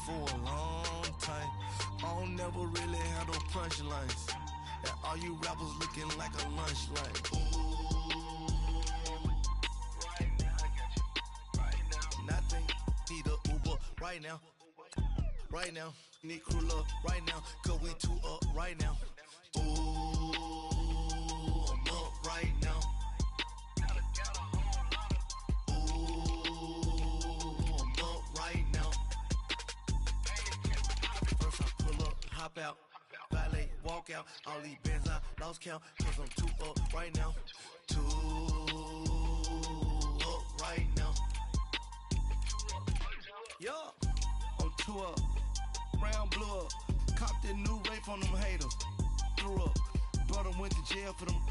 for a long time. I don't never really have no punchlines. And all you rappers looking like a lunch line. Ooh, right now, I got you. Right now, nothing. Need a Uber right now. Right now, need crew up right now. Cause we two up right now. Ooh, I'm up right now. Hop out, valet, walk out. All these bands I lost count, cause I'm too up right now. Too up right now. Yeah, I'm too up. Brown blew up. Copped that new rape on them haters. Threw up. Brother went to jail for them.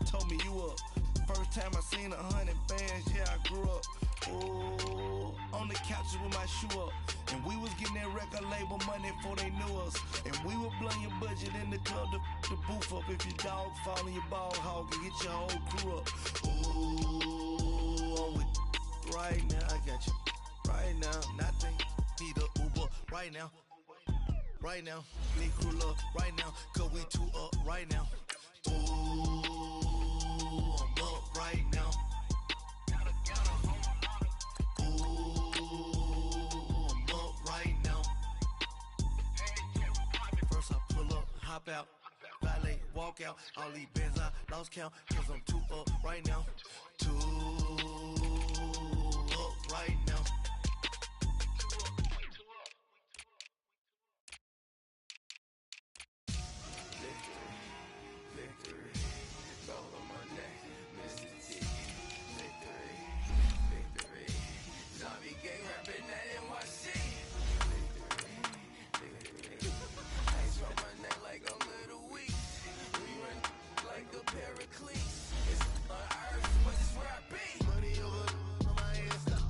Told me you up. First time I seen 100 bands, yeah, I grew up. Ooh, on the couches with my shoe up. And we was getting that record label money before they knew us. And we were blowing your budget in the club to boof up. If your dog fall in your ball hog and get your whole crew up. Ooh, I'm with right now, I got you. Right now, nothing. Need a Uber right now. Right now, need crew up right now. Cause we two up right now. Ooh, I'm up right now. Hop out, valet, walk out. All these bands I lost count, cause I'm too up right now. Too up right now. Victory, victory, it's all on my neck, Mr. T. Victory, victory, zombie gang rapping that NYC. Ice on my neck like a little weak. We run like a Pericles. It's on earth, but it's where I be. Money over my install.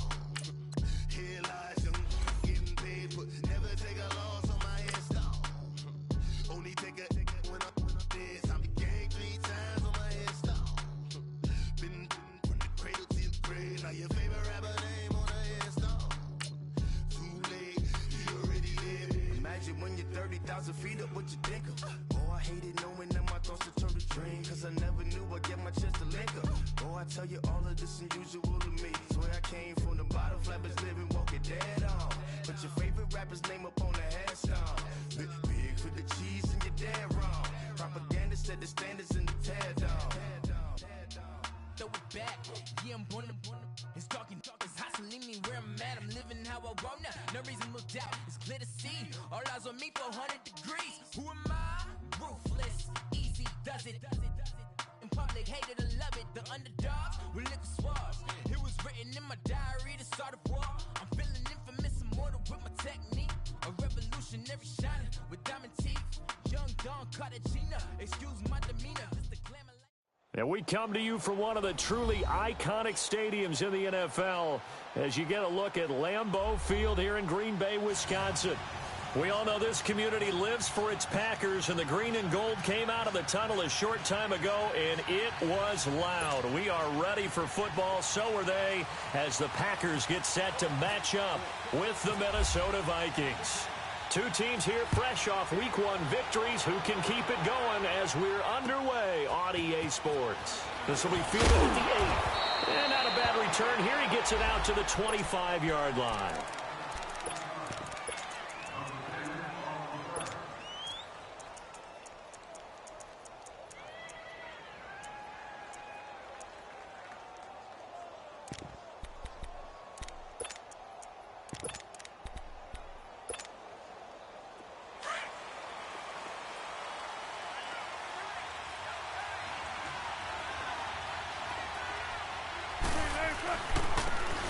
Here lies young, getting paid, but never take a loss on my install. Only take a when I'm dead. I'm the gang 3 times on my install. Been from the cradle to the grave. Now your favorite rapper name on the install. Too late, you already dead. Imagine when you're 30,000 feet up, what you think of? Oh, I hated knowing that my thoughts would turn to dream. Cause I never knew I'd get my chance to link up. Oh, I tell you all of this unusual to me. Swear I came from the bottom, flappers living, walking dead on. Put your favorite rapper's name up on the headstone. Big for the cheese and you're dead wrong. Propaganda set the standards in the tear down. Throw it back, yeah, I'm born to it's talking, it's hustling me where I'm at. I'm living how I want now. No reason to look out, it's clear to see. All eyes on me for 100 degrees. Who am I? Ruthless, easy, does it. In public, hated and love it. The underdogs with liquor swabs. It was written in my diary to start a war. I'm feeling infamous, immortal with my technique. A revolutionary shining with diamond teeth. Young Don Cartagena, excuse my demeanor. Just the glamour. And we come to you from one of the truly iconic stadiums in the NFL as you get a look at Lambeau Field here in Green Bay, Wisconsin. We all know this community lives for its Packers, and the green and gold came out of the tunnel a short time ago, and it was loud. We are ready for football, so are they, as the Packers get set to match up with the Minnesota Vikings. Two teams here fresh off Week 1 victories. Who can keep it going as we're underway on EA Sports? This will be fielded at the 8. And not a bad return here. He gets it out to the 25-yard line.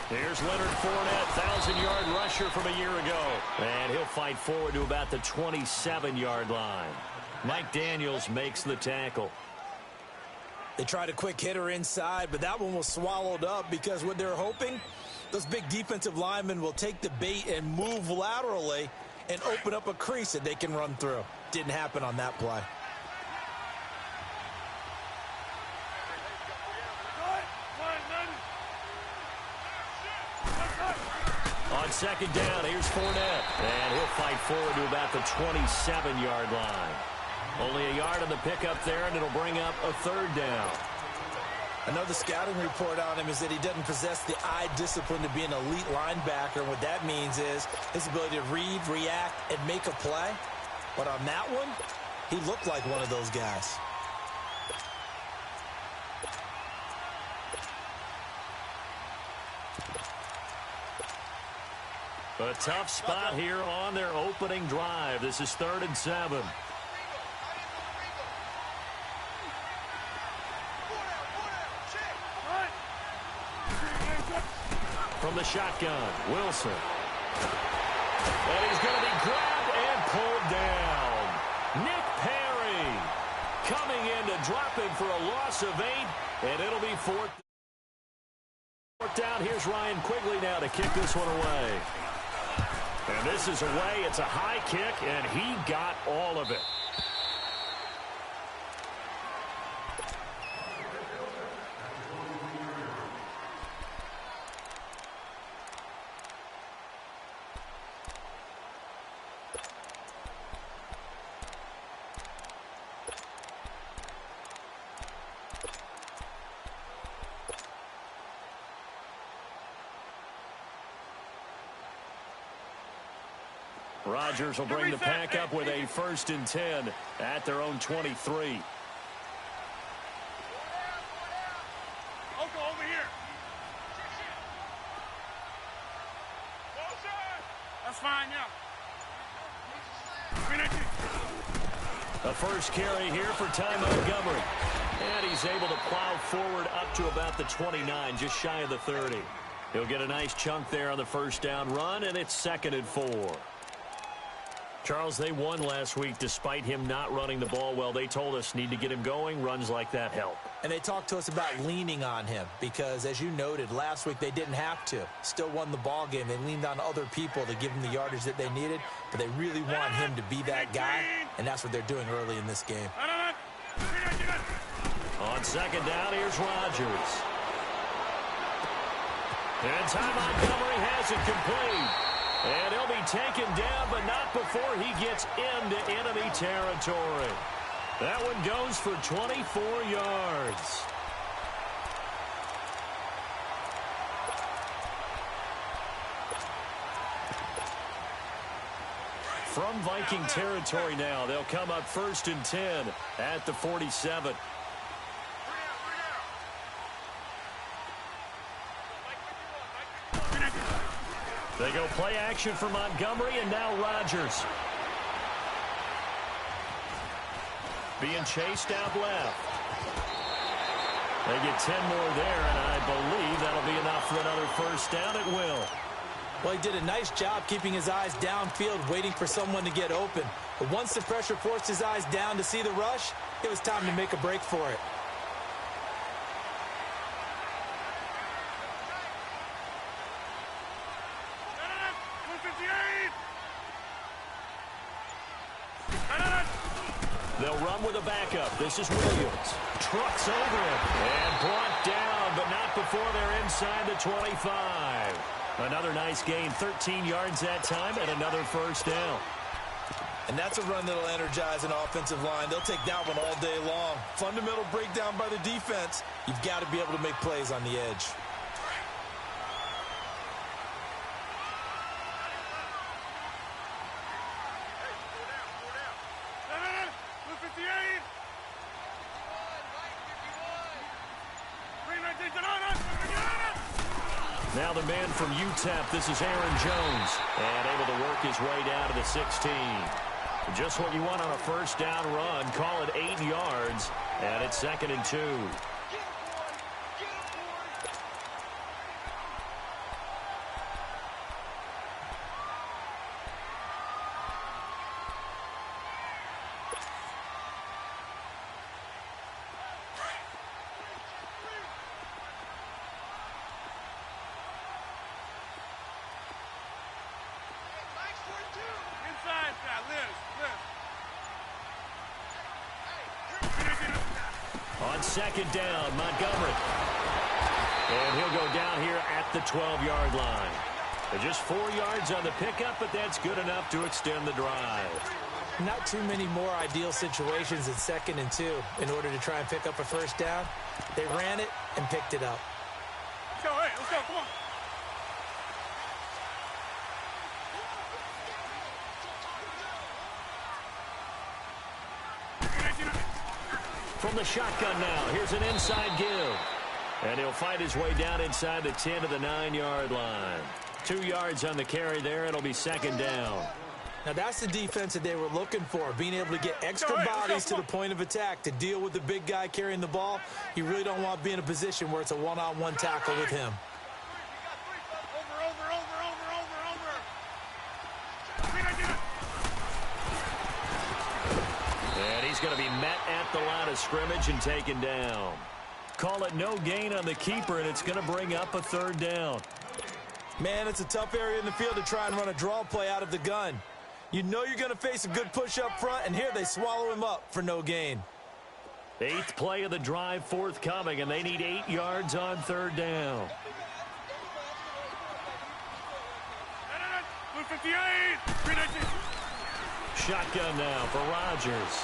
Here's Leonard Fournette, 1,000-yard rusher from a year ago. And he'll fight forward to about the 27-yard line. Mike Daniels makes the tackle. They tried a quick hitter inside, but that one was swallowed up because what they're hoping, those big defensive linemen will take the bait and move laterally and open up a crease that they can run through. Didn't happen on that play. On second down. Here's Fournette. And he'll fight forward to about the 27-yard line. Only a yard on the pickup there, and it'll bring up a third down. I know the scouting report on him is that he doesn't possess the eye discipline to be an elite linebacker. What that means is his ability to read, react, and make a play. But on that one, he looked like one of those guys. A tough spot here on their opening drive. This is 3rd and 7. From the shotgun, Wilson. And he's going to be grabbed and pulled down. Nick Perry coming in to drop him for a loss of 8, and it'll be fourth down. Here's Ryan Quigley now to kick this one away. And this is away. It's a high kick, and he got all of it. Rodgers will bring the pack up with a 1st and 10 at their own 23. Over here. That's fine, yeah. A first carry here for Ty Montgomery. And he's able to plow forward up to about the 29, just shy of the 30. He'll get a nice chunk there on the first down run, and it's 2nd and 4. Charles, they won last week despite him not running the ball well. They told us need to get him going. Runs like that help. And they talked to us about leaning on him because, as you noted, last week they didn't have to. Still won the ball game. They leaned on other people to give them the yardage that they needed, but they really want him to be that guy, and that's what they're doing early in this game. On 2nd down, here's Rodgers. And Ty Montgomery has it complete. And he'll be taken down, but not before he gets into enemy territory. That one goes for 24 yards. From Viking territory now, they'll come up 1st and 10 at the 47. They go play action for Montgomery, and now Rodgers. Being chased out left. They get 10 more there, and I believe that'll be enough for another first down. It will. Well, he did a nice job keeping his eyes downfield, waiting for someone to get open. But once the pressure forced his eyes down to see the rush, it was time to make a break for it. They'll run with a backup. This is Williams. Trucks over him and brought down, but not before they're inside the 25. Another nice gain, 13 yards that time, and another first down. And that's a run that'll energize an offensive line. They'll take that one all day long. Fundamental breakdown by the defense. You've got to be able to make plays on the edge. Now the man from UTEP, this is Aaron Jones, and able to work his way down to the 16. Just what you want on a first down run. Call it 8 yards, and it's 2nd and 2. On 2nd down, Montgomery. And he'll go down here at the 12-yard line. And just 4 yards on the pickup, but that's good enough to extend the drive. Not too many more ideal situations at 2nd and 2 in order to try and pick up a first down. They ran it and picked it up. Let's go, hey, let's go, come on. From the shotgun now, here's an inside give. And he'll fight his way down inside the 10 to the 9-yard line. 2 yards on the carry there. It'll be 2nd down. Now, that's the defense that they were looking for, being able to get extra bodies to the point of attack to deal with the big guy carrying the ball. You really don't want to be in a position where it's a one-on-one tackle with him. And he's going to be met at the line of scrimmage and taken down. Call it no gain on the keeper, and it's going to bring up a 3rd down. Man, it's a tough area in the field to try and run a draw play out of the gun. You know you're going to face a good push up front, and here they swallow him up for no gain. 8th play of the drive forthcoming, and they need 8 yards on 3rd down. 58. Shotgun now for Rodgers.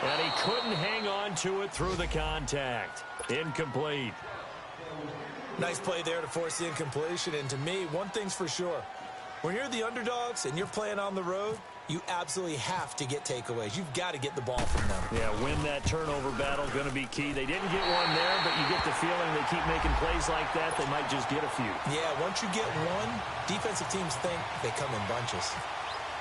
And he couldn't hang on to it through the contact. Incomplete. Nice play there to force the incompletion. And to me, one thing's for sure. When you're the underdogs and you're playing on the road, you absolutely have to get takeaways. You've got to get the ball from them. Yeah, win that turnover battle, going to be key. They didn't get one there, but you get the feeling they keep making plays like that, they might just get a few. Yeah, once you get one, defensive teams think they come in bunches.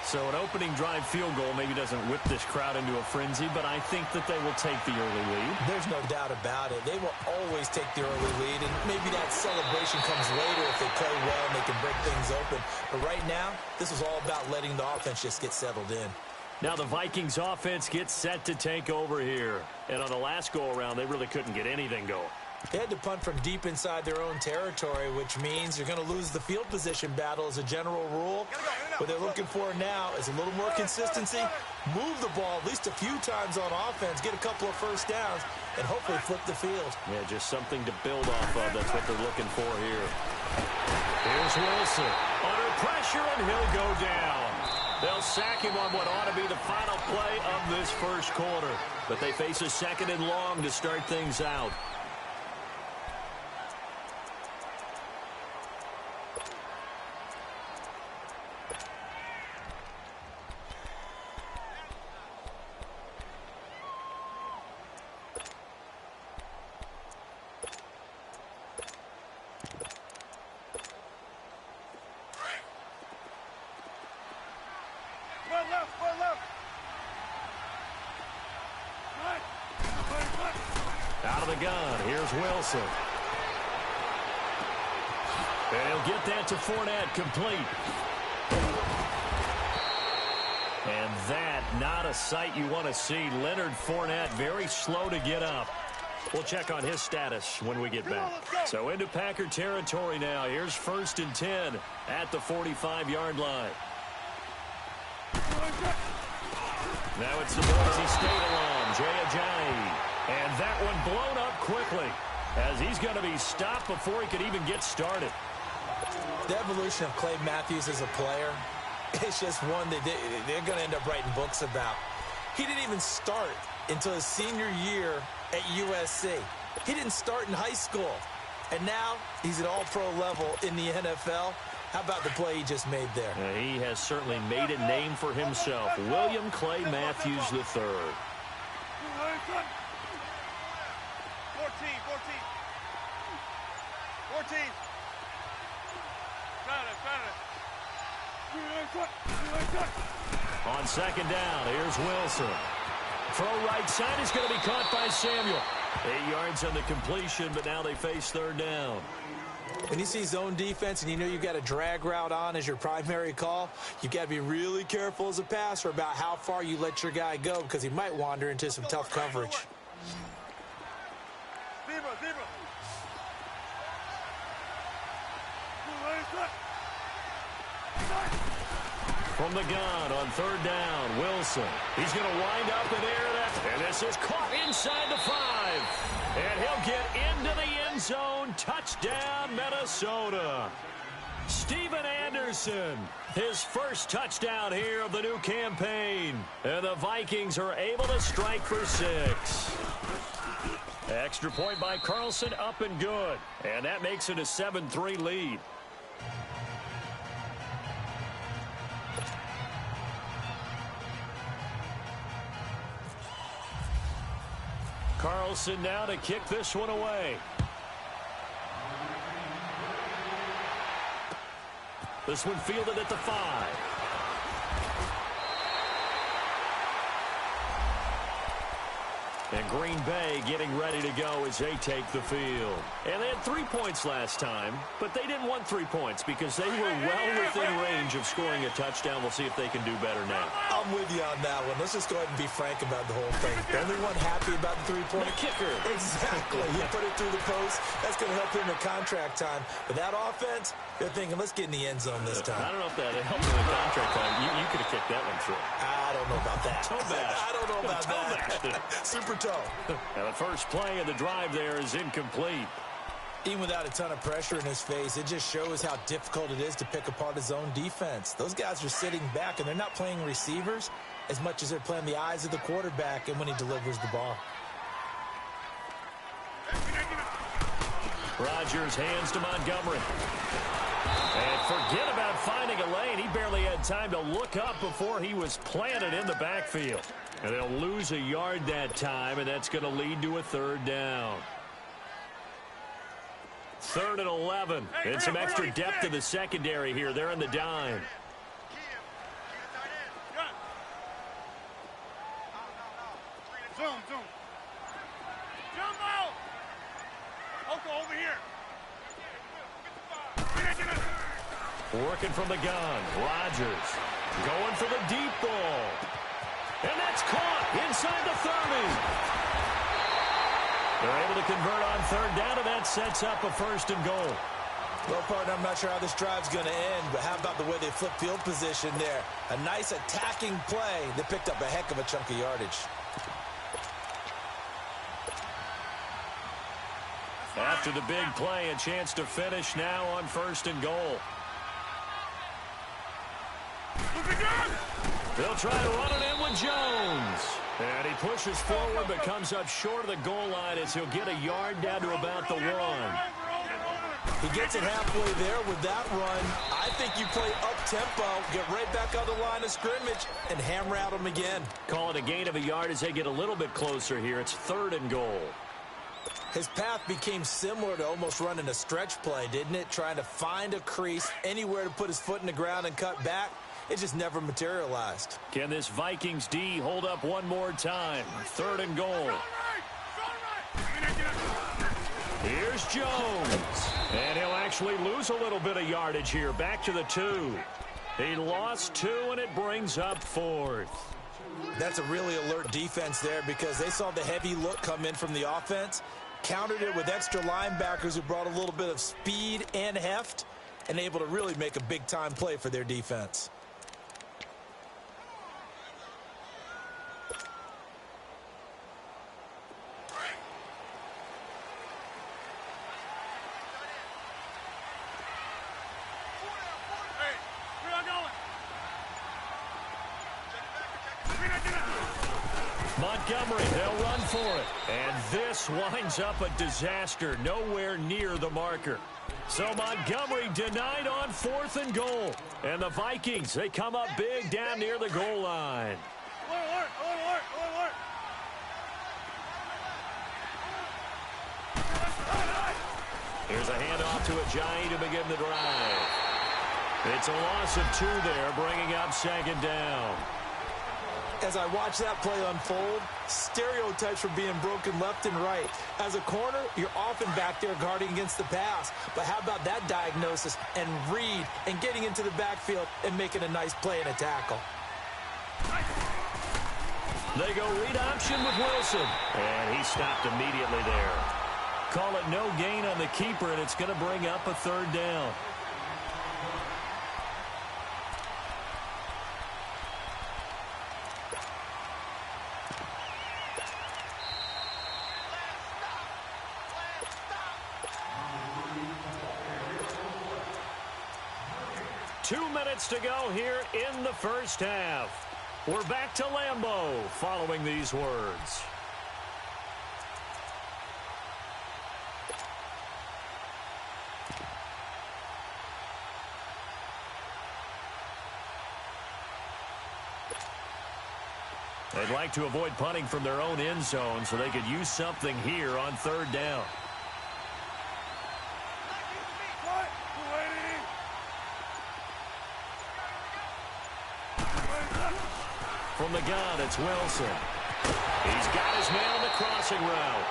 So an opening drive field goal maybe doesn't whip this crowd into a frenzy, but I think that they will take the early lead. There's no doubt about it. They will always take the early lead, and maybe that celebration comes later if they play well and they can break things open. But right now, this is all about letting the offense just get settled in. Now the Vikings offense gets set to take over here. And on the last go-around, they really couldn't get anything going. They had to punt from deep inside their own territory, which means you're going to lose the field position battle as a general rule. What they're looking for now is a little more consistency, move the ball at least a few times on offense, get a couple of first downs, and hopefully flip the field. Yeah, just something to build off of. That's what they're looking for here. Here's Wilson under pressure, and he'll go down. They'll sack him on what ought to be the final play of this first quarter. But they face a 2nd and long to start things out. Out of the gun, here's Wilson. And he'll get that to Fournette, complete. And that, not a sight you want to see. Leonard Fournette, very slow to get up. We'll check on his status when we get back. So into Packer territory now. Here's 1st and 10 at the 45-yard line. Now it's the Boise State alum, Jay Ajayi. And that one blown up quickly as he's going to be stopped before he could even get started. The evolution of Clay Matthews as a player, it's just one that they're going to end up writing books about. He didn't even start until his senior year at USC. He didn't start in high school. And now he's at all-pro level in the NFL. How about the play he just made there? He has certainly made a name for himself. William Clay Matthews III. 14. On 2nd down, here's Wilson. Throw right side is going to be caught by Samuel. 8 yards on the completion, but now they face 3rd down. When you see zone defense and you know you've got a drag route on as your primary call, you've got to be really careful as a passer about how far you let your guy go because he might wander into some tough coverage. From the gun on 3rd down, Wilson. He's going to wind up in air. And this is caught inside the 5. And he'll get into the end end zone. Touchdown, Minnesota. Steven Anderson, his first touchdown here of the new campaign. And the Vikings are able to strike for 6. Extra point by Carlson, up and good. And that makes it a 7-3 lead. Carlson now to kick this one away. This one fielded at the 5. And Green Bay getting ready to go as they take the field. And they had 3 points last time, but they didn't want 3 points because they were well within range of scoring a touchdown. We'll see if they can do better now. I'm with you on that one. Let's just go ahead and be frank about the whole thing. The only one happy about the 3-point kicker. Exactly. He put it through the post. That's going to help him in contract time. But that offense, they're thinking, let's get in the end zone this time. I don't know if that helped in the contract time. You could have kicked that one through. I don't know about that. Toe bash. I don't know about that. Super toe. And the first play of the drive there is incomplete. Even without a ton of pressure in his face, it just shows how difficult it is to pick apart his own defense. Those guys are sitting back, and they're not playing receivers as much as they're playing the eyes of the quarterback and when he delivers the ball. Rodgers hands to Montgomery. And forget about finding a lane. He barely had time to look up before he was planted in the backfield. And they'll lose a yard that time, and that's going to lead to a 3rd down. 3rd and 11. And some extra depth to the secondary here. They're in the dime. Zoom. Jump out. Oko, over here. Working from the gun. Rodgers going for the deep ball. And that's caught inside the 30. They're able to convert on 3rd down, and that sets up a 1st and goal. Well, partner, I'm not sure how this drive's going to end, but how about the way they flip field position there? A nice attacking play that picked up a heck of a chunk of yardage. After the big play, a chance to finish now on 1st and goal. They'll try to run it in with Jones. And he pushes forward but comes up short of the goal line as he'll get a yard down to about the 1. He gets it halfway there with that run. I think you play up-tempo, get right back on the line of scrimmage, and hammer at him again. Call it a gain of a yard as they get a little bit closer here. It's 3rd and goal. His path became similar to almost running a stretch play, didn't it? Trying to find a crease, anywhere to put his foot in the ground and cut back. It just never materialized. Can this Vikings D hold up one more time? 3rd and goal. Here's Jones. And he'll actually lose a little bit of yardage here. Back to the 2. He lost 2, and it brings up 4th. That's a really alert defense there because they saw the heavy look come in from the offense, countered it with extra linebackers who brought a little bit of speed and heft, and able to really make a big-time play for their defense. Montgomery, they'll run for it. And this winds up a disaster, nowhere near the marker. So Montgomery denied on 4th and goal. And the Vikings, they come up big down near the goal line. Here's a handoff to Ajayi to begin the drive. It's a loss of 2 there, bringing up 2nd down. As I watch that play unfold, stereotypes are being broken left and right. As a corner, you're often back there guarding against the pass. But how about that diagnosis and read and getting into the backfield and making a nice play and a tackle? They go read option with Wilson. And he stopped immediately there. Call it no gain on the keeper, and it's going to bring up a 3rd down. 2 minutes to go here in the first half. We're back to Lambeau following these words. They'd like to avoid punting from their own end zone so they could use something here on third down. From the gun, it's Wilson. He's got his man on the crossing route.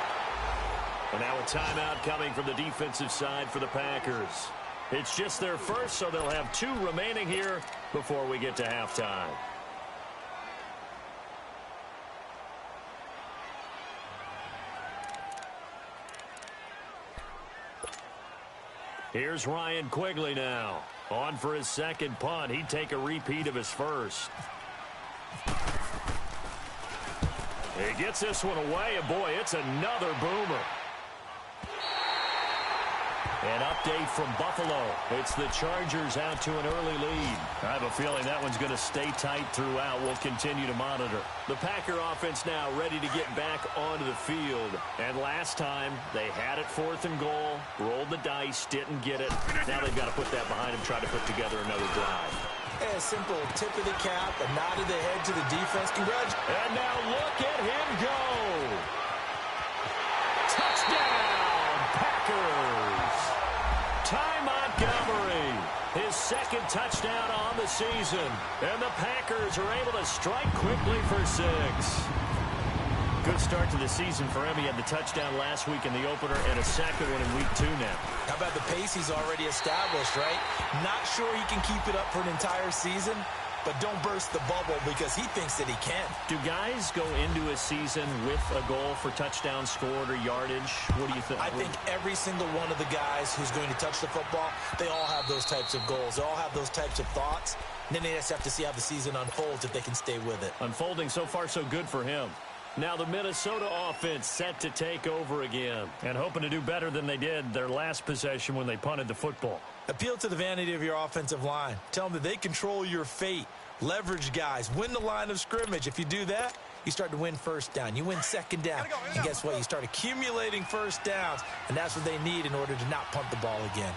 And now a timeout coming from the defensive side for the Packers. It's just their first, so they'll have 2 remaining here before we get to halftime. Here's Ryan Quigley now. On for his second punt. He'd take a repeat of his first. He gets this one away, and boy, it's another boomer. An update from Buffalo. It's the Chargers out to an early lead. I have a feeling that one's going to stay tight throughout. We'll continue to monitor. The Packer offense now ready to get back onto the field. And last time, they had it 4th and goal, rolled the dice, didn't get it. Now they've got to put that behind them, try to put together another drive. A simple tip of the cap, a nod of the head to the defense. Congratulations. And now look at him go. Touchdown, Packers. Ty Montgomery, his second touchdown on the season. And the Packers are able to strike quickly for 6. Good start to the season for him. He had the touchdown last week in the opener and a second one in week 2 now. How about the pace he's already established, right? Not sure he can keep it up for an entire season, but don't burst the bubble because he thinks that he can. Do guys go into a season with a goal for touchdowns scored or yardage? What do you think? I think every single one of the guys who's going to touch the football, they all have those types of goals. They all have those types of thoughts. And then they just have to see how the season unfolds if they can stay with it. Unfolding so far so good for him. Now the Minnesota offense set to take over again and hoping to do better than they did their last possession when they punted the football. Appeal to the vanity of your offensive line. Tell them that they control your fate. Leverage guys. Win the line of scrimmage. If you do that, you start to win first down. You win second down. And guess what? You start accumulating first downs, and that's what they need in order to not punt the ball again.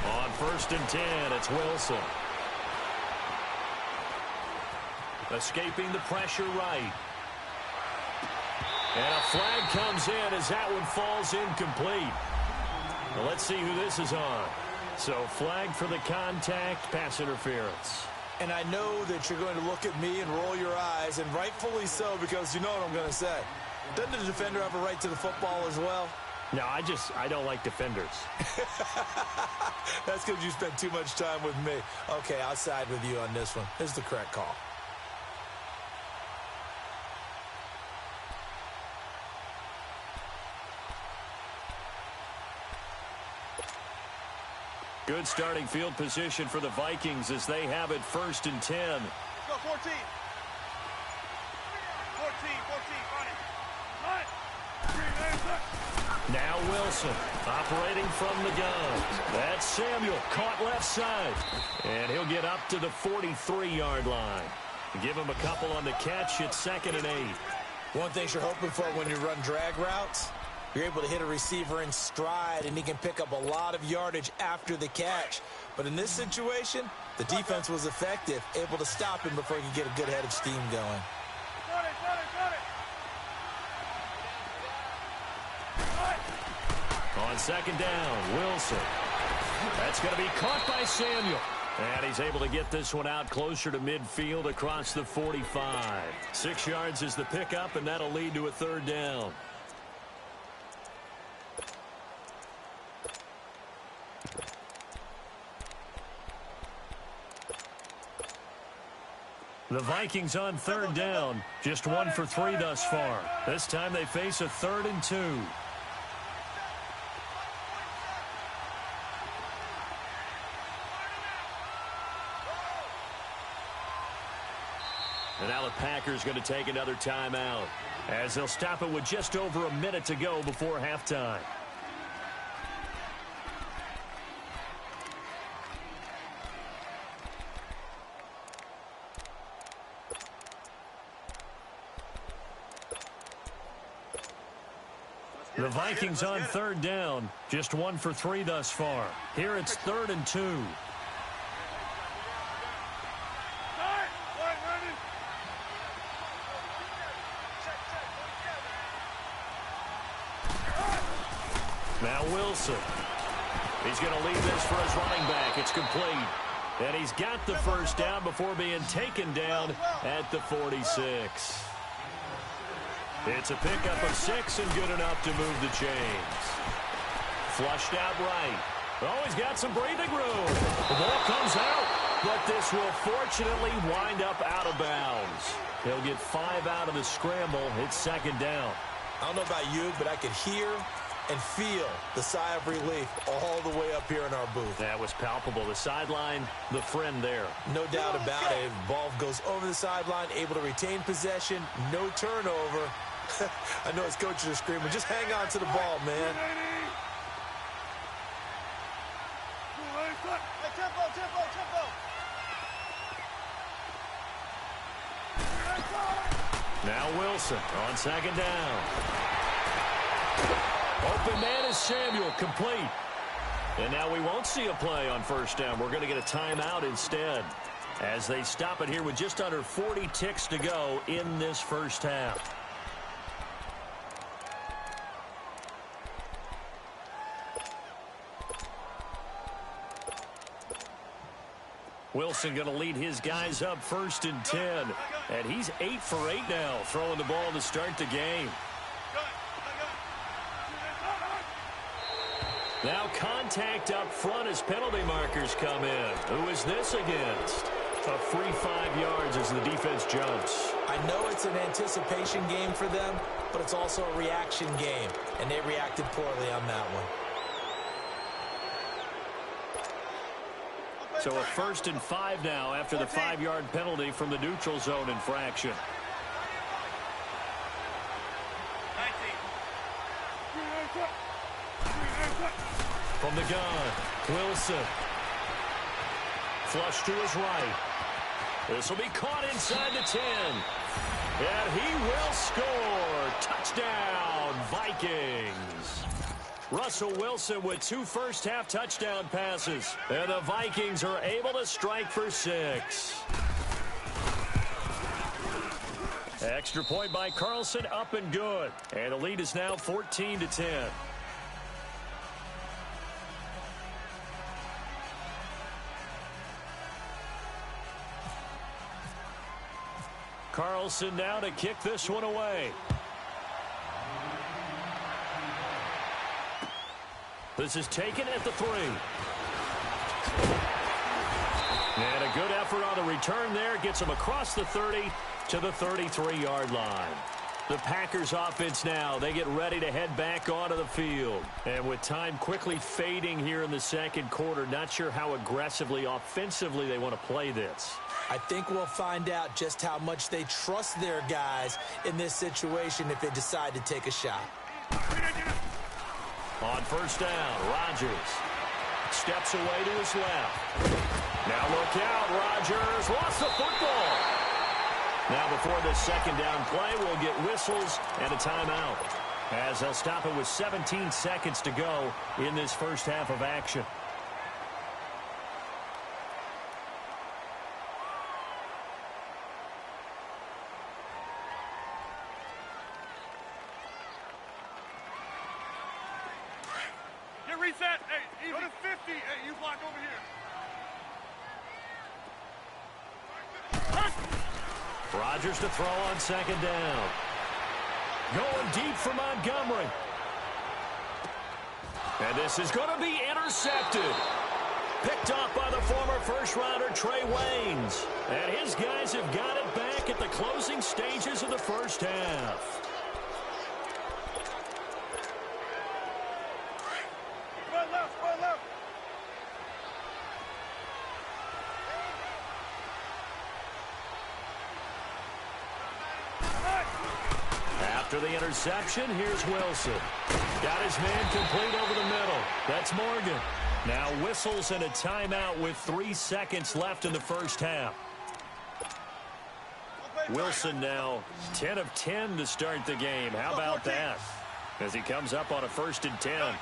On 1st and 10, it's Wilson. Escaping the pressure right. And a flag comes in as that one falls incomplete. Well, let's see who this is on. So flag for the contact, pass interference. And I know that you're going to look at me and roll your eyes, and rightfully so, because you know what I'm going to say. Doesn't the defender have a right to the football as well? No, I don't like defenders. That's because you spent too much time with me. Okay, I'll side with you on this one. This is the correct call. Good starting field position for the Vikings as they have it 1st and 10. Let's go, 14. 14, run it. Now Wilson operating from the gun. That's Samuel caught left side. And he'll get up to the 43-yard line. Give him a couple on the catch. It's 2nd and 8. One thing you're hoping for when you run drag routes, you're able to hit a receiver in stride, and he can pick up a lot of yardage after the catch. But in this situation, the defense was effective, able to stop him before he could get a good head of steam going. On 2nd down, Wilson. That's going to be caught by Samuel. And he's able to get this one out closer to midfield across the 45. 6 yards is the pickup, and that'll lead to a 3rd down. The Vikings on 3rd down, just 1 for 3 thus far. This time they face a 3rd and 2. And now the Packers going to take another timeout as they'll stop it with just over a minute to go before halftime. The Vikings on third down, just 1 for 3 thus far. Here it's 3rd and 2. Now Wilson. He's going to lead this for his running back. It's complete. And he's got the first down before being taken down at the 46. It's a pickup of 6 and good enough to move the chains. Flushed out right. Oh, he's got some breathing room. The ball comes out, but this will fortunately wind up out of bounds. He'll get 5 out of the scramble. It's 2nd down. I don't know about you, but I could hear and feel the sigh of relief all the way up here in our booth. That was palpable. The sideline, the friend there. No doubt about it. Ball goes over the sideline, able to retain possession, no turnover. I know his coaches are screaming, just hang on to the ball, man. Now Wilson on 2nd down. Open man is Samuel, complete. And now we won't see a play on 1st down. We're going to get a timeout instead as they stop it here with just under 40 ticks to go in this first half. Wilson going to lead his guys up 1st and 10. And he's 8 for 8 now, throwing the ball to start the game. Now contact up front as penalty markers come in. Who is this against? A free 5 yards as the defense jumps. I know it's an anticipation game for them, but it's also a reaction game, and they reacted poorly on that one. So a 1st and 5 now after the 5-yard penalty from the neutral zone infraction. From the gun, Wilson. Flush to his right. This will be caught inside the 10. And he will score. Touchdown, Vikings. Russell Wilson with 2 first-half touchdown passes. And the Vikings are able to strike for 6. Extra point by Carlson, up and good. And the lead is now 14-10. Carlson now to kick this one away. This is taken at the 3. And a good effort on the return there. Gets him across the 30 to the 33-yard line. The Packers offense now, they get ready to head back onto the field. And with time quickly fading here in the 2nd quarter, not sure how aggressively, offensively they want to play this. I think we'll find out just how much they trust their guys in this situation if they decide to take a shot. On 1st down, Rodgers steps away to his left. Now look out, Rodgers lost the football. Now before this 2nd down play, we'll get whistles and a timeout, as they'll stop it with 17 seconds to go in this first half of action. Reset. Hey, go to 50. Hey, you block over here. Rodgers to throw on 2nd down. Going deep for Montgomery. And this is going to be intercepted. Picked off by the former first-rounder Trey Waynes. And his guys have got it back at the closing stages of the first half. After the interception, here's Wilson. Got his man complete over the middle. That's Morgan. Now whistles and a timeout with 3 seconds left in the first half. Wilson now 10 of 10 to start the game. How about that? as he comes up on a 1st and 10.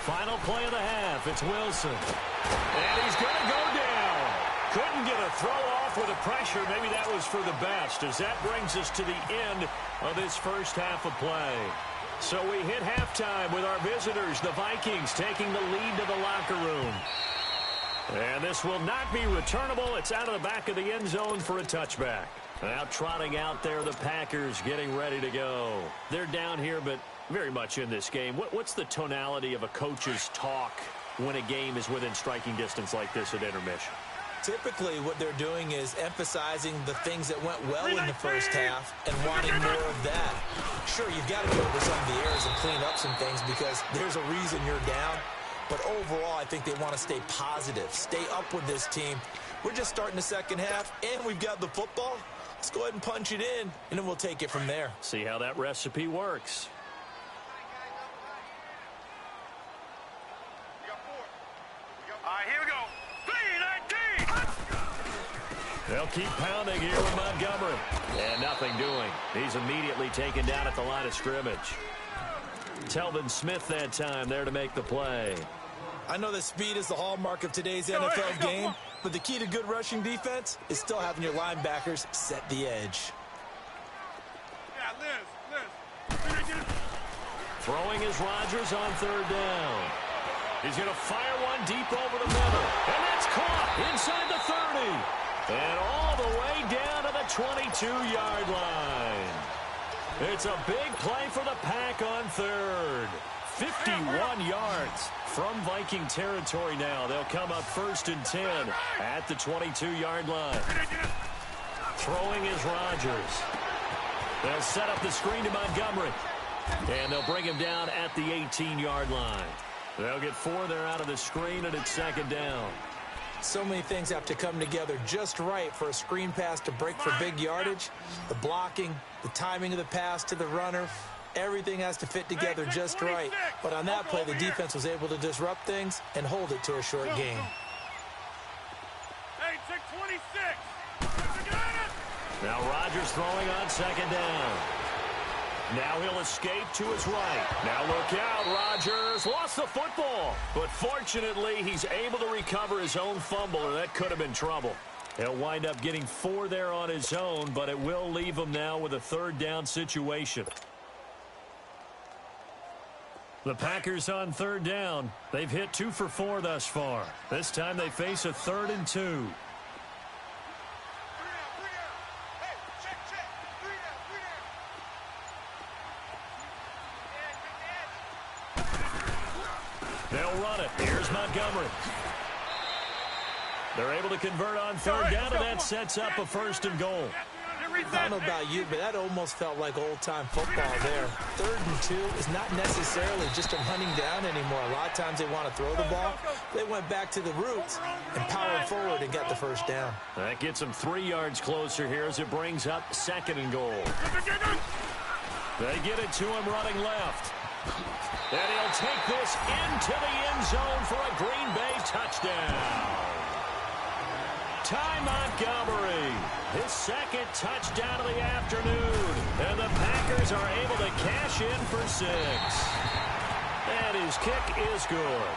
Final play of the half. It's Wilson. And he's going to go down. Couldn't get a throw off with the pressure. Maybe that was for the best, as that brings us to the end of this first half of play. So we hit halftime with our visitors, the Vikings, taking the lead to the locker room. And this will not be returnable. It's out of the back of the end zone for a touchback. Now trotting out there, the Packers getting ready to go. They're down here, but very much in this game. What's the tonality of a coach's talk when a game is within striking distance like this at intermission? Typically, what they're doing is emphasizing the things that went well in the first half and wanting more of that. Sure, you've got to go over some of the errors and clean up some things because there's a reason you're down. But overall, I think they want to stay positive, stay up with this team. We're just starting the second half, and we've got the football. Let's go ahead and punch it in, and then we'll take it from there. See how that recipe works. All right, here we go. They'll keep pounding here with Montgomery. And nothing doing. He's immediately taken down at the line of scrimmage. Telvin Smith that time there to make the play. I know that speed is the hallmark of today's NFL game, but the key to good rushing defense is still having your linebackers set the edge. Yeah, Liz. Throwing is Rodgers on 3rd down. He's going to fire one deep over the middle. And that's caught inside the 30. And all the way down to the 22-yard line. It's a big play for the Pack on 3rd. 51 yards from Viking territory now. They'll come up 1st and 10 at the 22-yard line. Throwing is Rodgers. They'll set up the screen to Montgomery. And they'll bring him down at the 18-yard line. They'll get 4 there out of the screen, and it's 2nd down. So many things have to come together just right for a screen pass to break for big yardage. The blocking, the timing of the pass to the runner, everything has to fit together just right. But on that play, the defense was able to disrupt things and hold it to a short gain. Hey, check 26. Now Rodgers throwing on 2nd down. Now he'll escape to his right. Now look out, Rodgers lost the football. But fortunately, he's able to recover his own fumble, or that could have been trouble. He'll wind up getting 4 there on his own, but it will leave him now with a 3rd down situation. The Packers on 3rd down. They've hit 2 for 4 thus far. This time they face a 3rd and 2. They'll run it. Here's Montgomery. They're able to convert on 3rd down, and that sets up a 1st and goal. I don't know about you, but that almost felt like old-time football there. 3rd and 2 is not necessarily just a hunting down anymore. A lot of times they want to throw the ball. They went back to the roots and powered forward and got the 1st down. That gets them 3 yards closer here as it brings up 2nd and goal. They get it to him running left. And he'll take this into the end zone for a Green Bay touchdown. Ty Montgomery, his 2nd touchdown of the afternoon. And the Packers are able to cash in for 6. And his kick is good.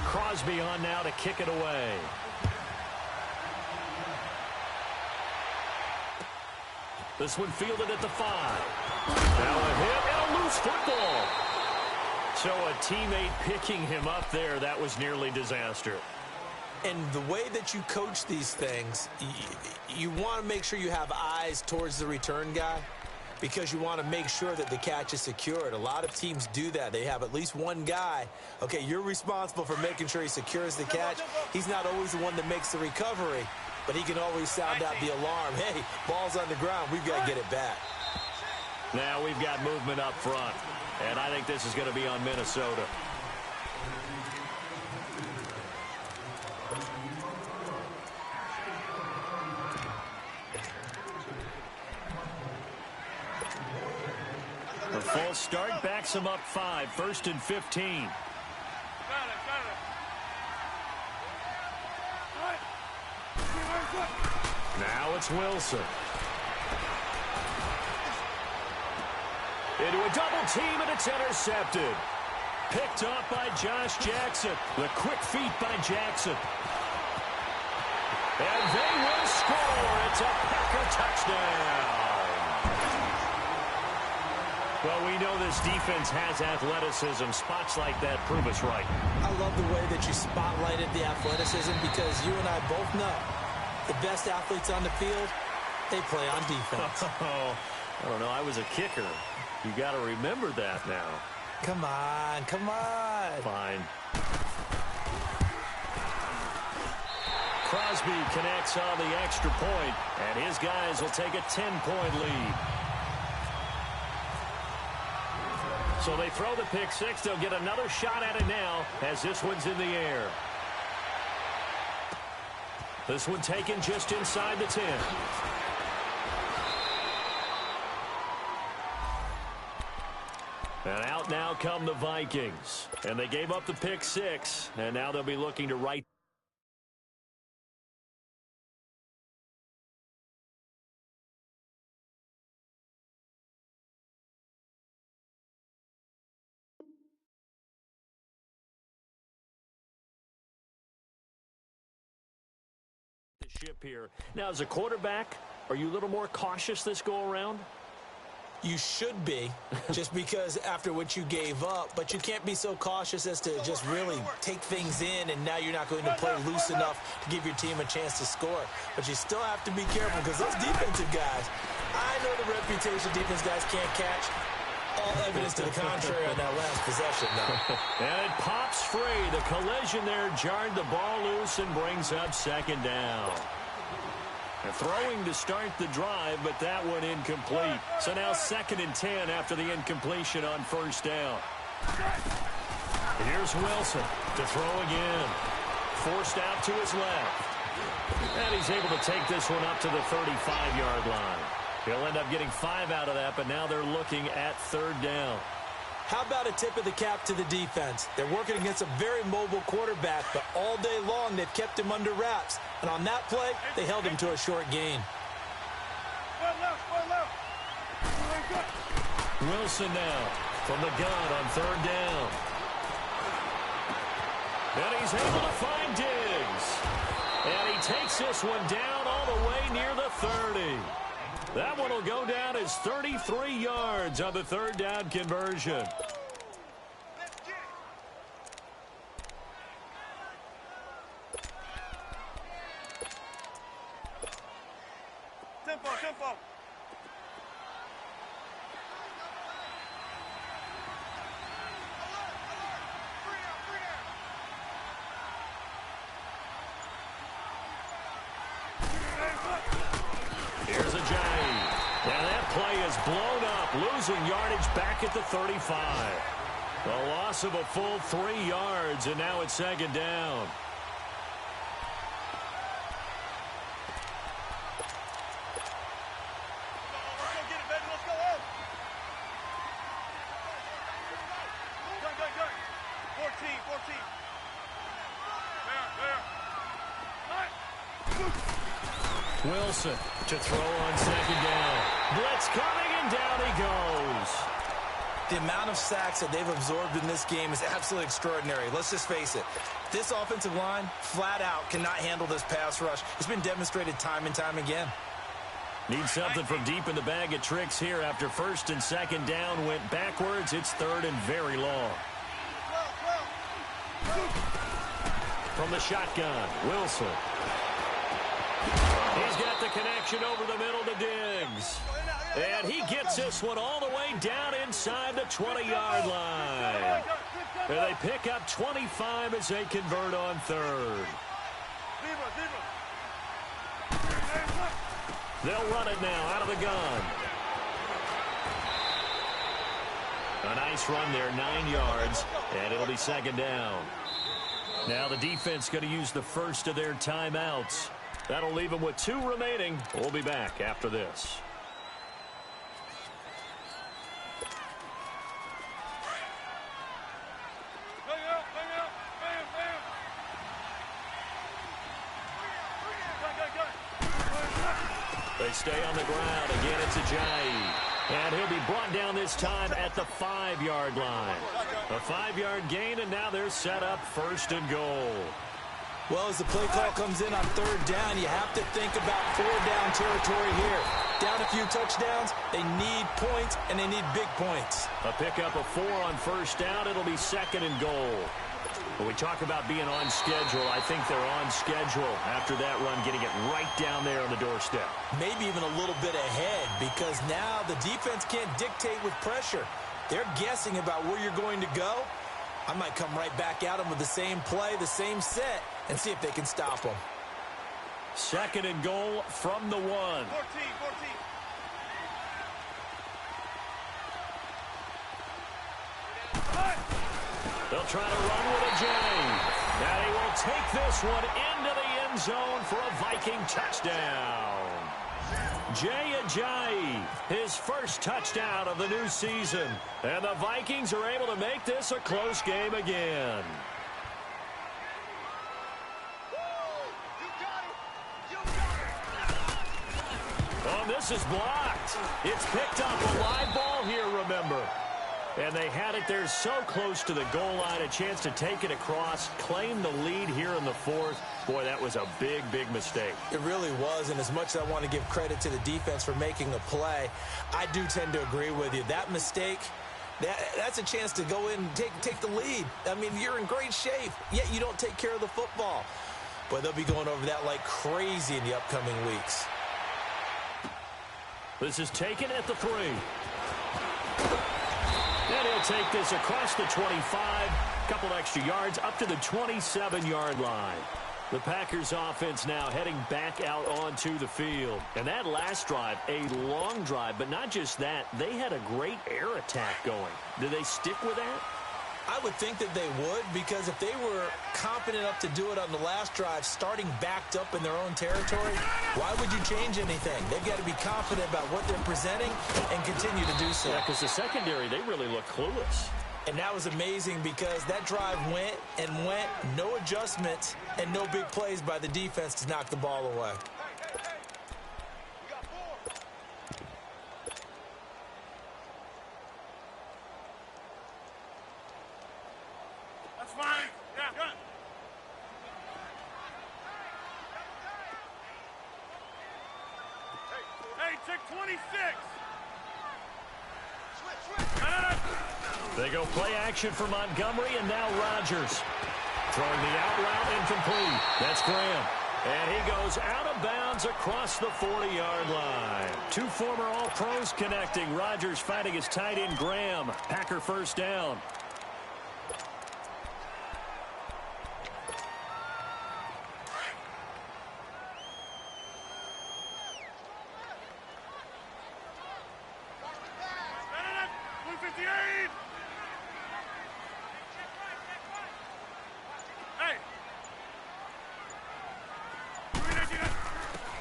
Crosby on now to kick it away. This one fielded at the 5. Now a hit and a loose football. So a teammate picking him up there, that was nearly disaster. And the way that you coach these things, you want to make sure you have eyes towards the return guy because you want to make sure that the catch is secured. A lot of teams do that. They have at least one guy. Okay, you're responsible for making sure he secures the catch. He's not always the one that makes the recovery, but he can always sound out the alarm. Hey, ball's on the ground. We've got to get it back. Now we've got movement up front, and I think this is going to be on Minnesota. The full start backs him up 5, 1st and 15. Now it's Wilson. Into a double team, and it's intercepted. Picked up by Josh Jackson. The quick feet by Jackson. And they will score. It's a Packer touchdown. Well, we know this defense has athleticism. Spots like that prove us right. I love the way that you spotlighted the athleticism because you and I both know the best athletes on the field, they play on defense. I don't know. I was a kicker. You got to remember that now. Come on, come on. Fine. Crosby connects on the extra point, and his guys will take a 10-point lead. So they throw the pick six. They'll get another shot at it now as this one's in the air. This one taken just inside the 10. And out now come the Vikings. And they gave up the pick six, and now they'll be looking to right the ship here. Now, as a quarterback, are you a little more cautious this go-around? You should be, just because after what you gave up, but you can't be so cautious as to just really take things in, and now you're not going to play loose enough to give your team a chance to score. But you still have to be careful because those defensive guys, I know the reputation defense guys can't catch. All evidence to the contrary on that last possession, though. And it pops free. The collision there jarred the ball loose and brings up second down. They're throwing to start the drive, but that one incomplete. So now 2nd and 10 after the incompletion on first down. Here's Wilson to throw again. Forced out to his left. And he's able to take this one up to the 35-yard line. He'll end up getting 5 out of that, but now they're looking at 3rd down. How about a tip of the cap to the defense? They're working against a very mobile quarterback, but all day long they've kept him under wraps. And on that play, they held him to a short gain. Wilson now from the gun on 3rd down. And he's able to find Diggs. And he takes this one down all the way near the 30. That one will go down as 33 yards on the 3rd down conversion. Tempo. Here's a Johnny. And that play is blown up, losing yardage back at the 35. A loss of a full 3 yards, and now it's 2nd down. Wilson to throw on 2nd down. Blitz coming, and down he goes. The amount of sacks that they've absorbed in this game is absolutely extraordinary. Let's just face it. This offensive line, flat out, cannot handle this pass rush. It's been demonstrated time and time again. Need something from deep in the bag of tricks here after 1st and 2nd down went backwards. It's 3rd and very long. From the shotgun, Wilson. He's got the connection over the middle to Diggs. And he gets this one all the way down inside the 20-yard line. And they pick up 25 as they convert on 3rd. They'll run it now out of the gun. A nice run there, 9 yards, and it'll be 2nd down. Now the defense going to use the first of their timeouts. That'll leave them with 2 remaining. We'll be back after this. They stay on the ground. Again, it's Ajayi. And he'll be brought down this time at the 5-yard line. A 5-yard gain, and now they're set up 1st and goal. Well, as the play call comes in on 3rd down, you have to think about 4-down territory here. Down a few touchdowns, they need points, and they need big points. A pickup of 4 on 1st down. It'll be 2nd and goal. When we talk about being on schedule, I think they're on schedule after that run, getting it right down there on the doorstep. Maybe even a little bit ahead, because now the defense can't dictate with pressure. They're guessing about where you're going to go. I might come right back at them with the same play, the same set, and see if they can stop them. 2nd and goal from the 1. 14. They'll try to run with Ajayi. Now he will take this one into the end zone for a Viking touchdown. Jay Ajayi, his first touchdown of the new season. And the Vikings are able to make this a close game again. Oh, this is blocked. It's picked up, a live ball here, remember. And they had it there so close to the goal line, a chance to take it across, claim the lead here in the 4th. Boy, that was a big, big mistake. It really was, and as much as I want to give credit to the defense for making the play, I do tend to agree with you. That mistake, that's a chance to go in and take the lead. I mean, you're in great shape, yet you don't take care of the football. Boy, they'll be going over that like crazy in the upcoming weeks. This is taken at the 3. And he'll take this across the 25, couple extra yards, up to the 27-yard line. The Packers offense now heading back out onto the field. And that last drive, a long drive, but not just that, they had a great air attack going. Did they stick with that? I would think that they would, because if they were confident enough to do it on the last drive, starting backed up in their own territory, why would you change anything? They've got to be confident about what they're presenting and continue to do so. Yeah, because the secondary, they really look clueless. And that was amazing because that drive went and went, no adjustments, and no big plays by the defense to knock the ball away. That's fine. Yeah, good. Hey, check 26. They go play action for Montgomery, and now Rodgers. Throwing the out route incomplete. That's Graham. And he goes out of bounds across the 40-yard line. 2 former All-Pros connecting. Rodgers fighting his tight end Graham. Packer 1st down.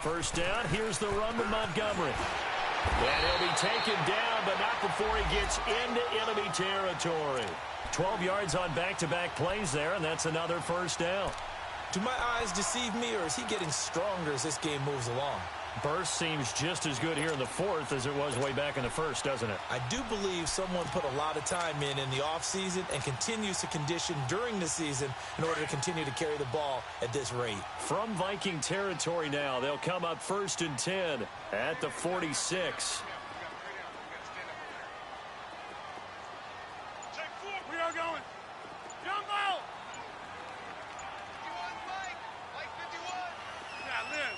First down, here's the run with Montgomery. And he'll be taken down, but not before he gets into enemy territory. 12 yards on back-to-back plays there, and that's another 1st down. Do my eyes deceive me, or is he getting stronger as this game moves along? Burst seems just as good here in the 4th as it was way back in the 1st, doesn't it? I do believe someone put a lot of time in the offseason and continues to condition during the season in order to continue to carry the ball at this rate. From Viking territory now, they'll come up 1st and 10 at the 46. We are going. Young ball. Yeah, Liz.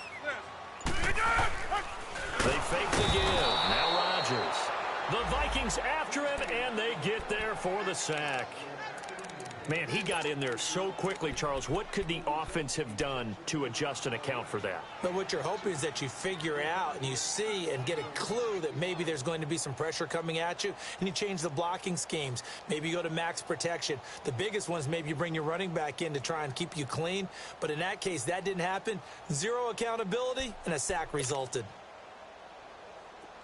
They fake the give. Now Rodgers. The Vikings after him, and they get there for the sack. Man, he got in there so quickly, Charles. What could the offense have done to adjust and account for that? But what you're hoping is that you figure out and you see and get a clue that maybe there's going to be some pressure coming at you, and you change the blocking schemes. Maybe you go to max protection. The biggest one is maybe you bring your running back in to try and keep you clean. But in that case, that didn't happen. 0 accountability, and a sack resulted.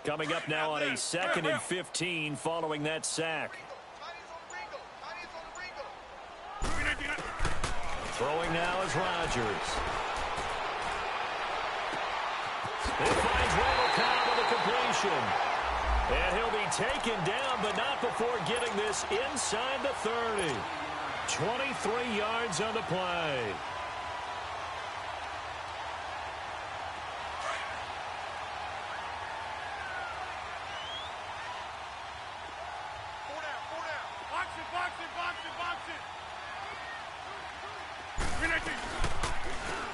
Coming up now on a 2nd and 15 following that sack. Throwing now is Rodgers. It finds Randall Cobb on the completion. And he'll be taken down, but not before getting this inside the 30. 23 yards on the play.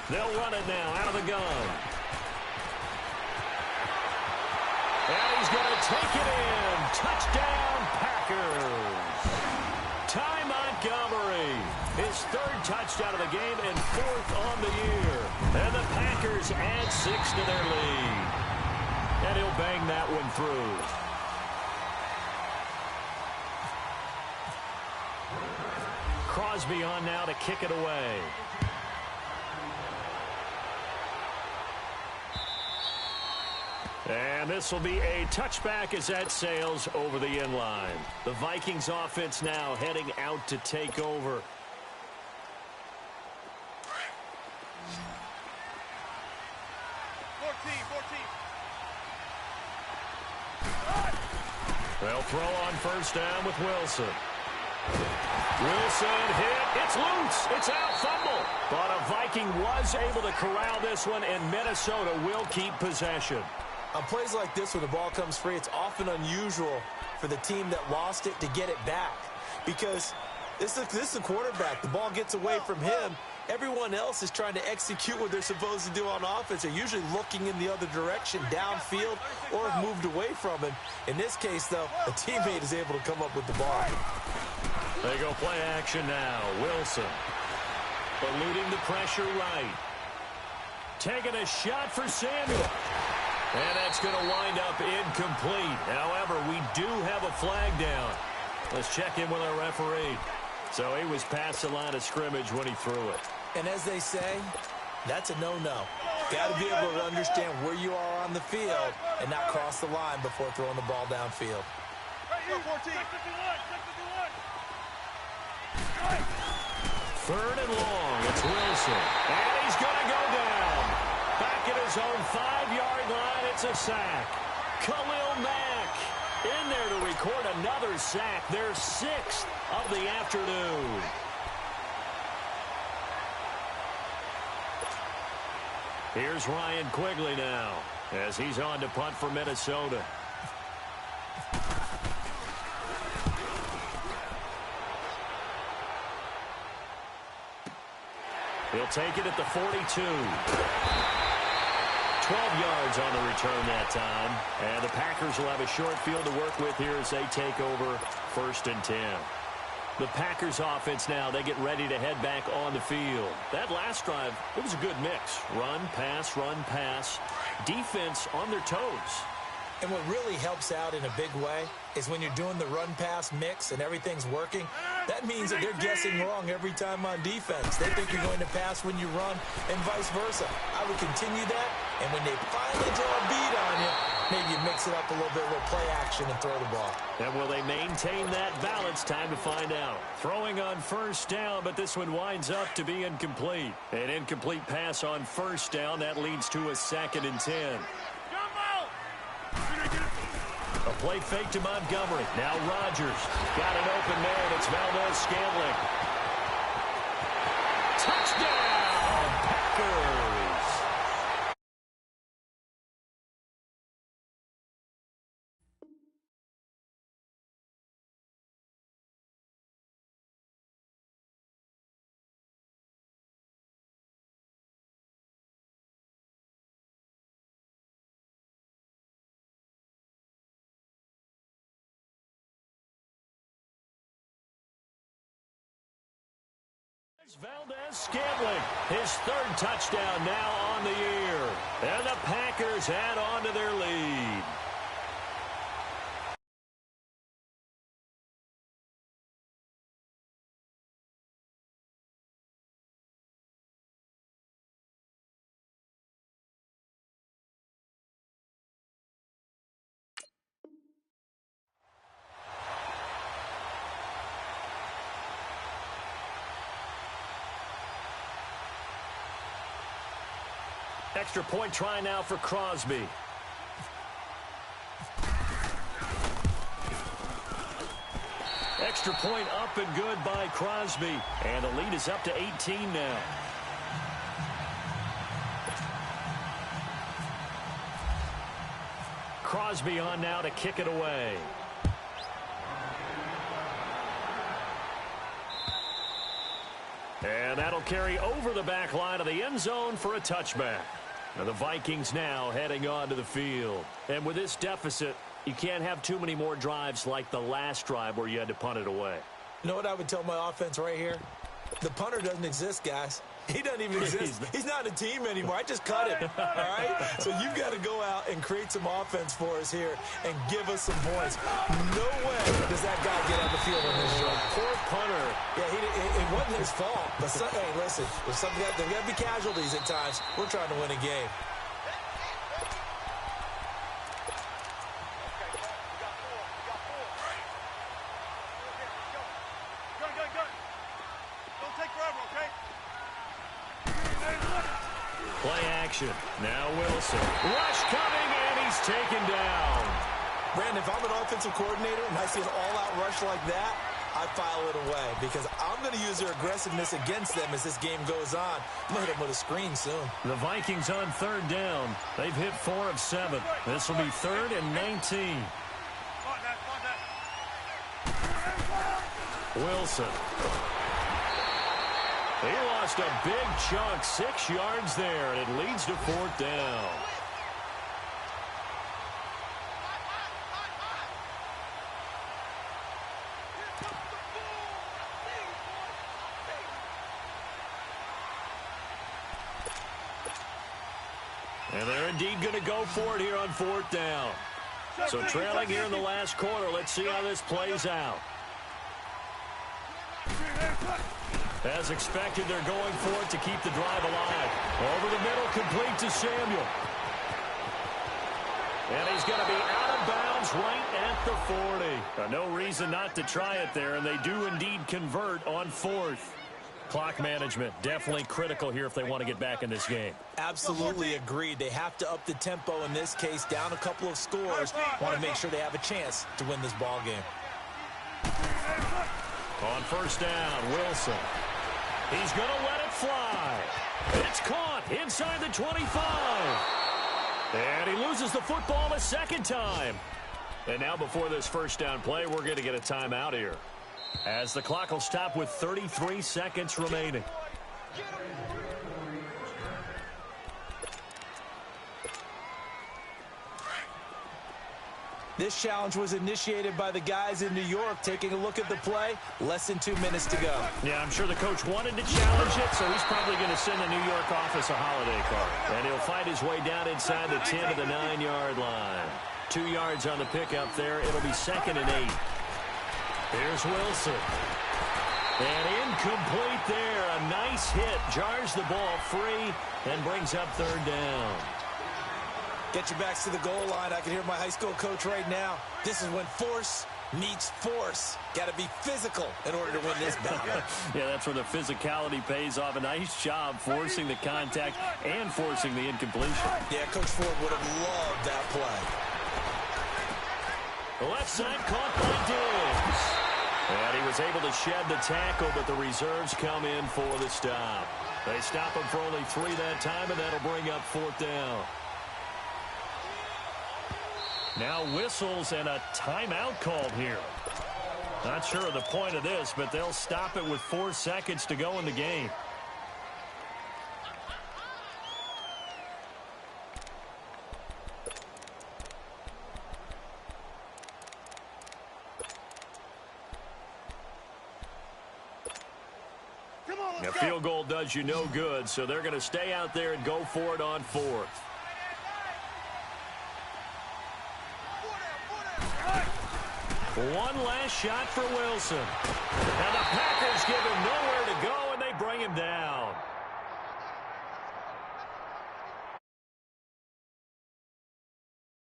They'll run it now out of the gun. And he's going to take it in. Touchdown, Packers. Ty Montgomery, his third touchdown of the game and fourth on the year. And the Packers add 6 to their lead. And he'll bang that one through. Crosby on now to kick it away. And this will be a touchback as that sails over the end line. The Vikings offense now heading out to take over. They'll throw on first down with Wilson. Wilson hit. It's loose. It's out. Fumble. But a Viking was able to corral this one, and Minnesota will keep possession. On plays like this, when the ball comes free, it's often unusual for the team that lost it to get it back. Because this is a quarterback. The ball gets away from him. Everyone else is trying to execute what they're supposed to do on offense. They're usually looking in the other direction, downfield, or have moved away from him. In this case, though, a teammate is able to come up with the ball. They go play action now. Wilson eluding the pressure right. Taking a shot for Samuel. And that's going to wind up incomplete. However, we do have a flag down. Let's check in with our referee. So he was past the line of scrimmage when he threw it. And as they say, that's a no-no. Got to be able to understand where you are on the field and not cross the line before throwing the ball downfield. Third and long. It's Wilson. And he's going to go down. Back at his own 5-yard line, it's a sack. Khalil Mack in there to record another sack, their 6th of the afternoon. Here's Ryan Quigley now as he's on to punt for Minnesota. He'll take it at the 42. 12 yards on the return that time. And the Packers will have a short field to work with here as they take over 1st and 10. The Packers offense now, they get ready to head back on the field. That last drive, it was a good mix. Run, pass, defense on their toes. And what really helps out in a big way is when you're doing the run-pass mix and everything's working, that means that they're guessing wrong every time on defense. They think you're going to pass when you run and vice versa. I would continue that, and when they finally draw a beat on you, maybe you mix it up a little bit, a little play action and throw the ball. And will they maintain that balance? Time to find out. Throwing on first down, but this one winds up to be incomplete. An incomplete pass on first down. That leads to a 2nd and 10. A play fake to Montgomery. Now Rodgers. Got an open man. It's Valdez-Scantling. Touchdown, Packers. Valdez-Scantling, his 3rd touchdown now on the year. And the Packers add on to their lead. Extra point try now for Crosby. Extra point up and good by Crosby. And the lead is up to 18 now. Crosby on now to kick it away. And that'll carry over the back line of the end zone for a touchback. Now the Vikings now heading onto the field. And with this deficit, you can't have too many more drives like the last drive where you had to punt it away. You know what I would tell my offense right here? The punter doesn't exist, guys. He doesn't even exist. He's not a team anymore. I just cut him, all right? So you've got to go out and create some offense for us here and give us some points. No way does that guy get on the field on this drive. Poor punter. Yeah, it wasn't his fault. But, hey, listen, there's got to be casualties at times. We're trying to win a game. Play action. Now Wilson. Rush coming, and he's taken down. Brandon, if I'm an offensive coordinator and I see an all-out rush like that, I file it away because I'm going to use their aggressiveness against them as this game goes on. I'm going to hit them with a screen soon. The Vikings on third down. They've hit 4 of 7. This will be 3rd and 19. Wilson. He lost a big chunk, 6 yards there, and it leads to 4th down. And they're indeed going to go for it here on 4th down. So trailing here in the last quarter, let's see how this plays out. As expected, they're going for it to keep the drive alive. Over the middle, complete to Samuel. And he's going to be out of bounds right at the 40. No reason not to try it there, and they do indeed convert on 4th. Clock management, definitely critical here if they want to get back in this game. Absolutely agreed. They have to up the tempo in this case, down a couple of scores. Want to make sure they have a chance to win this ball game. On 1st down, Wilson. He's going to let it fly. It's caught inside the 25. And he loses the football a 2nd time. And now before this 1st down play, we're going to get a timeout here, as the clock will stop with 33 seconds remaining. This challenge was initiated by the guys in New York. Taking a look at the play, less than 2 minutes to go. Yeah, I'm sure the coach wanted to challenge it, so he's probably going to send the New York office a holiday card. And he'll fight his way down inside the 10 to the 9-yard line. 2 yards on the pickup there. It'll be 2nd and 8. Here's Wilson. And incomplete there. A nice hit. Jars the ball free and brings up 3rd down. Get your backs to the goal line. I can hear my high school coach right now. This is when force meets force. Got to be physical in order to win this battle. Yeah, that's where the physicality pays off. A nice job forcing the contact and forcing the incompletion. Yeah, Coach Ford would have loved that play. The left side caught by Diggs. And he was able to shed the tackle, but the reserves come in for the stop. They stop him for only 3 that time, and that'll bring up 4th down. Now whistles and a timeout called here. Not sure of the point of this, but they'll stop it with 4 seconds to go in the game. A field goal does you no good, so they're going to stay out there and go for it on 4th. One last shot for Wilson. And the Packers give him nowhere